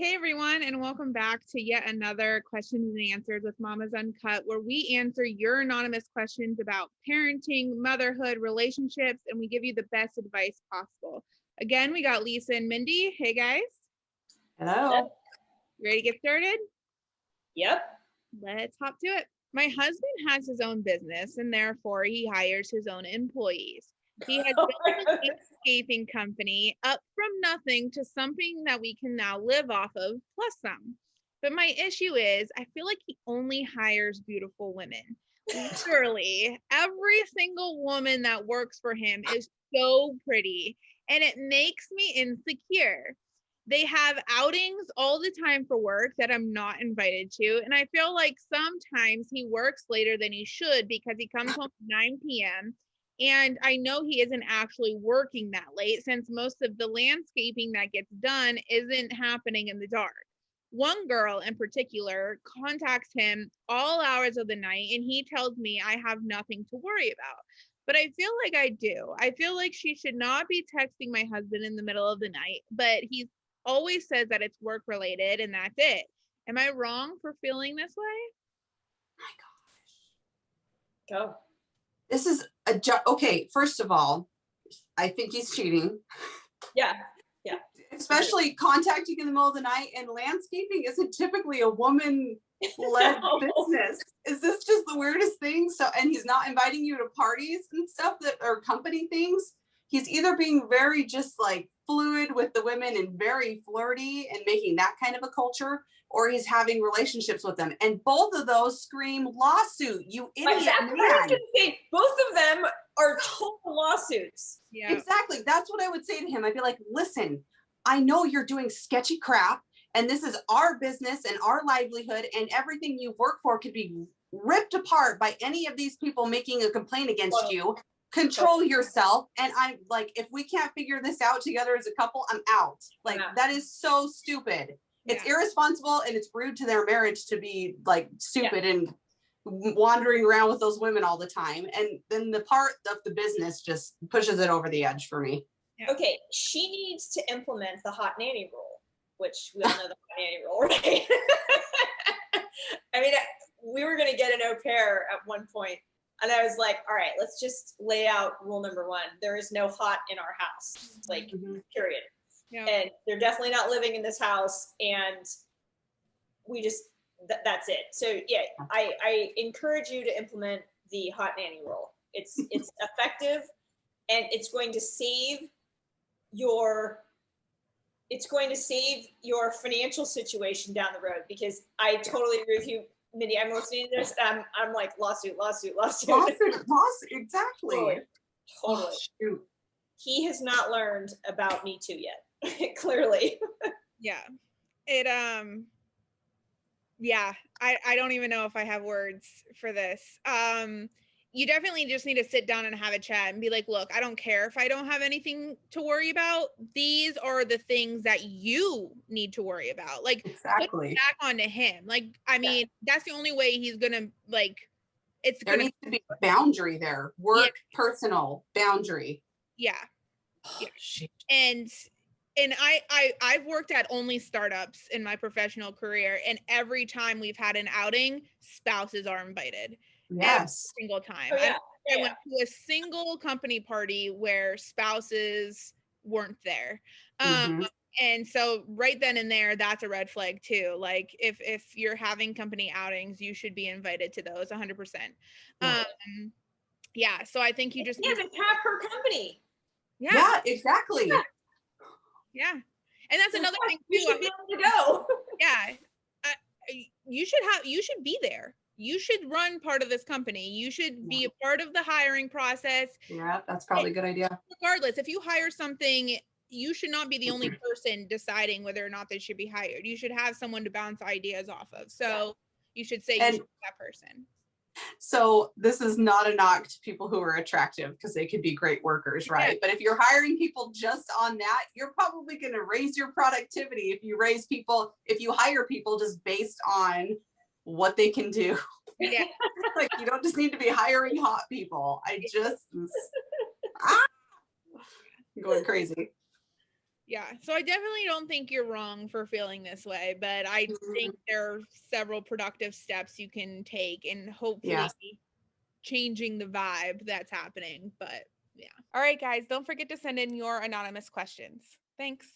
Hey everyone, and welcome back to yet another Questions and Answers with Mama's Uncut, where we answer your anonymous questions about parenting, motherhood, relationships, and we give you the best advice possible. Again, we got Lisa and Mindy. Hey guys. Hello. Ready to get started? Yep. Let's hop to it. My husband has his own business, and therefore he hires his own employees. He has built a landscaping company up from nothing to something that we can now live off of, plus some. But my issue is, I feel like he only hires beautiful women. Literally, every single woman that works for him is so pretty, and it makes me insecure. They have outings all the time for work that I'm not invited to. And I feel like sometimes he works later than he should because he comes home at 9 p.m. And I know he isn't actually working that late since most of the landscaping that gets done isn't happening in the dark. One girl in particular contacts him all hours of the night and he tells me I have nothing to worry about. But I feel like I do. I feel like she should not be texting my husband in the middle of the night, but he always says that it's work related and that's it. Am I wrong for feeling this way? My gosh. Go. This is okay. First of all, I think he's cheating. Yeah. Especially contacting in the middle of the night, and landscaping isn't typically a woman-led business. Is this just the weirdest thing? So, and he's not inviting you to parties and stuff that are company things. He's either being very just like fluid with the women and very flirty and making that kind of a culture, or he's having relationships with them. And both of those scream lawsuit, you idiot man. Both of them are total lawsuits. Yeah. Exactly. That's what I would say to him. I'd be like, listen, I know you're doing sketchy crap, and this is our business and our livelihood, and everything you work for could be ripped apart by any of these people making a complaint against you. Control yourself. And I'm like, if we can't figure this out together as a couple, I'm out. Like, that is so stupid. It's irresponsible and it's rude to their marriage to be like stupid and wandering around with those women all the time. And then the part of the business just pushes it over the edge for me. Okay, she needs to implement the hot nanny rule, which we all know the hot nanny rule, right? I mean, we were going to get an au pair at one point, and I was like, all right, let's just lay out rule number one. There is no hot in our house, like, period. Yeah. And they're definitely not living in this house, and we just, that's it. So yeah, I encourage you to implement the hot nanny rule. It's effective, and it's going to save your financial situation down the road, because I totally agree with you, Mindy. I'm listening to this, and I'm like, lawsuit. Exactly. Totally. Oh, he has not learned about Me Too yet. Clearly. Yeah. I don't even know if I have words for this. You definitely just need to sit down and have a chat and be like, look, I don't care if I don't have anything to worry about. These are the things that you need to worry about. Like, exactly. Put it back onto him. Like, I mean, that's the only way he's gonna, like, there needs to be a boundary there. Work, personal boundary. Yeah. And I've worked at only startups in my professional career, and every time we've had an outing, spouses are invited. Yes. Every single time. Oh, yeah. I went to a single company party where spouses weren't there. And so right then and there, that's a red flag too. Like, if you're having company outings, you should be invited to those 100%. Yeah. So I think you just have her company. Yeah, exactly. Yeah. And that's another thing too. You should be able to go. Yeah. You should be there. You should run part of this company. You should be a part of the hiring process. Yeah, that's probably a good idea. Regardless, if you hire something, you should not be the only person deciding whether or not they should be hired. You should have someone to bounce ideas off of. So you should say you should be that person. So this is not a knock to people who are attractive, because they could be great workers, right? Yeah. But if you're hiring people just on that, you're probably going to raise your productivity if you hire people just based on what they can do. Yeah. Like, you don't just need to be hiring hot people. I'm going crazy. Yeah. So I definitely don't think you're wrong for feeling this way, but I think there are several productive steps you can take and hopefully changing the vibe that's happening. But yeah. All right, guys, don't forget to send in your anonymous questions. Thanks.